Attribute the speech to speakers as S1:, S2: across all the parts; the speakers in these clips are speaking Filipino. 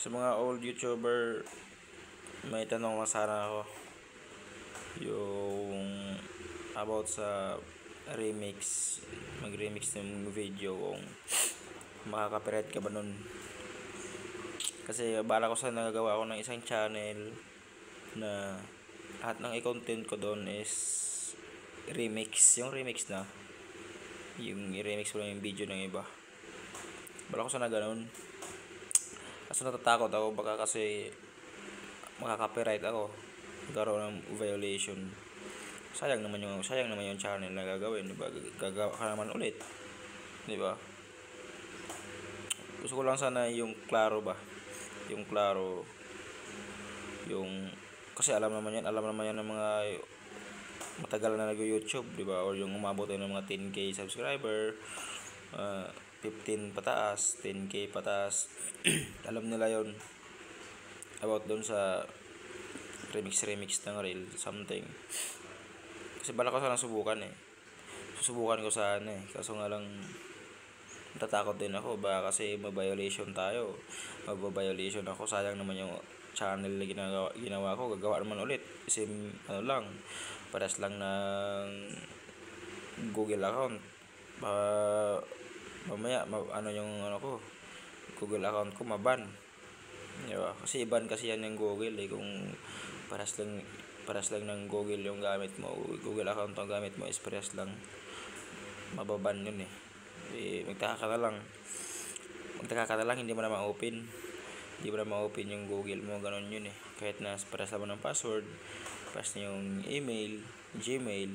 S1: Sa mga old YouTuber, may tanong lang sana ako. Yung about sa remix, mag-remix ng video, kung makaka-copyright ka ba nun. Kasi bala ko sa nagagawa ko ng isang channel na lahat ng i-content ko doon is remix. Yung remix na, yung i-remix ko lang yung video ng iba. Bala ko sana ganun. Kaso natatakot ako baka kasi makaka-copyright ako, magkaroon ng violation. Sayang naman yung channel na gagawin, di ba? Gagawa ka naman ulit, di ba? Gusto ko lang sana yung klaro ba, yung klaro, yung kasi alam naman yan ng mga matagal na nag-YouTube, di ba? Or yung umabot ng mga 10k subscriber, 15 pataas, 10k pataas. Alam nila yon about doon sa remix ng reel something. Kasi bala ko sana subukan ko sana kaso nga lang natatakot din ako baka kasi ma-violation tayo, mag-violation ako. Sayang naman yung channel na ginawa ko. Gagawa naman ulit same lang, paras lang ng Google account. Mamaya yung ko, Google account ko maban, diba? Kasi ban kasi yan ng Google kung paras lang ng Google yung gamit mo, Google account ang gamit mo is paras lang, mababan yun magtaka ka na lang hindi mo na ma-open yung Google mo, ganun yun kahit na paras naman ng password, paras na yung email, Gmail,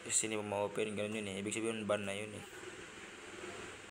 S1: kasi hindi mo ma-open, ganun yun ibig sabihin ban na yun